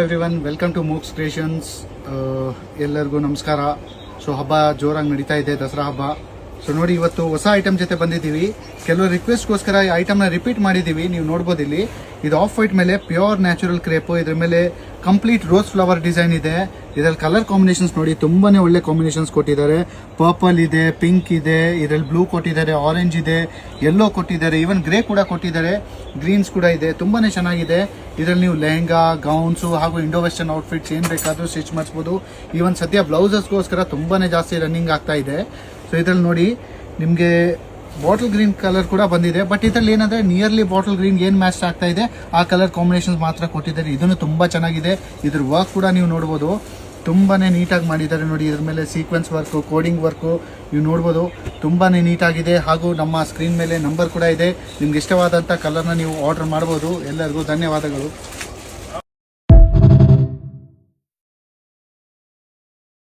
Everyone, welcome to Mooks Creations. ಎಲ್ಲರಿಗೂ ನಮಸ್ಕಾರ. So ಹಬ್ಬ ಜೋರಾಗಿ ನಡೀತಾ ಇದೆ, ದಸರಾ ಹಬ್ಬ. ಸೊ ನೋಡಿ, ಇವತ್ತು ಹೊಸ ಐಟಮ್ ಜೊತೆ ಬಂದಿದ್ದೀವಿ. ಕೆಲವು ರಿಕ್ವೆಸ್ಟ್ಗೋಸ್ಕರ ಈ ಐಟಮ್ನ ರಿಪೀಟ್ ಮಾಡಿದ್ದೀವಿ. ನೀವು ನೋಡ್ಬೋದು ಇಲ್ಲಿ, ಇದು ಆಫ್ ವೈಟ್ ಮೇಲೆ ಪ್ಯೂರ್ ನ್ಯಾಚುರಲ್ ಕ್ರೇಪ್. ಇದ್ರ ಮೇಲೆ ಕಂಪ್ಲೀಟ್ ರೋಸ್ ಫ್ಲವರ್ ಡಿಸೈನ್ ಇದೆ. ಇದರಲ್ಲಿ ಕಲರ್ ಕಾಂಬಿನೇಷನ್ಸ್ ನೋಡಿ, ತುಂಬಾನೇ ಒಳ್ಳೆ ಕಾಂಬಿನೇಷನ್ಸ್ ಕೊಟ್ಟಿದ್ದಾರೆ. ಪರ್ಪಲ್ ಇದೆ, ಪಿಂಕ್ ಇದೆ, ಇದರಲ್ಲಿ ಬ್ಲೂ ಕೊಟ್ಟಿದ್ದಾರೆ, ಆರೆಂಜ್ ಇದೆ, ಯೆಲ್ಲೋ ಕೊಟ್ಟಿದ್ದಾರೆ, ಈವನ್ ಗ್ರೇ ಕೂಡ ಕೊಟ್ಟಿದ್ದಾರೆ, ಗ್ರೀನ್ಸ್ ಕೂಡ ಇದೆ. ತುಂಬಾನೇ ಚೆನ್ನಾಗಿದೆ. ಇದರಲ್ಲಿ ನೀವು ಲೆಹಂಗಾ, ಗೌನ್ಸು ಹಾಗೂ ಇಂಡೋ ವೆಸ್ಟರ್ನ್ ಔಟ್ಫಿಟ್ಸ್ ಏನ್ ಬೇಕಾದ್ರೂ ಸ್ಟಿಚ್ ಮಾಡಿಸ್ಬೋದು. ಈವನ್ ಸದ್ಯ ಬ್ಲೌಸಸ್ಗೋಸ್ಕರ ತುಂಬಾನೇ ಜಾಸ್ತಿ ರನ್ನಿಂಗ್ ಆಗ್ತಾ ಇದೆ. ಸೊ ಇದರಲ್ಲಿ ನೋಡಿ, ನಿಮಗೆ ಬಾಟಲ್ ಗ್ರೀನ್ ಕಲರ್ ಕೂಡ ಬಂದಿದೆ. ಬಟ್ ಇದರಲ್ಲಿ ಏನಂದ್ರೆ ನಿಯರ್ಲಿ ಬಾಟಲ್ ಗ್ರೀನ್ ಏನ್ ಮ್ಯಾಚ್ ಆಗ್ತಾ ಇದೆ ಆ ಕಲರ್ ಕಾಂಬಿನೇಷನ್ ಮಾತ್ರ ಕೊಟ್ಟಿದ್ದಾರೆ. ಇದನ್ನು ತುಂಬಾ ಚೆನ್ನಾಗಿದೆ. ಇದ್ರ ವರ್ಕ್ ಕೂಡ ನೀವು ನೋಡ್ಬೋದು, ತುಂಬಾನೇ ನೀಟಾಗಿ ಮಾಡಿದ್ದಾರೆ. ನೋಡಿ, ಇದ್ರ ಮೇಲೆ ಸೀಕ್ವೆನ್ಸ್ ವರ್ಕ್, ಕೋಡಿಂಗ್ ವರ್ಕ್ ನೀವು ನೋಡ್ಬೋದು, ತುಂಬಾನೇ ನೀಟಾಗಿದೆ. ಹಾಗೂ ನಮ್ಮ ಸ್ಕ್ರೀನ್ ಮೇಲೆ ನಂಬರ್ ಕೂಡ ಇದೆ. ನಿಮ್ಗೆ ಇಷ್ಟವಾದಂಥ ಕಲರ್ನ ನೀವು ಆರ್ಡರ್ ಮಾಡ್ಬೋದು. ಎಲ್ಲರಿಗೂ ಧನ್ಯವಾದಗಳು.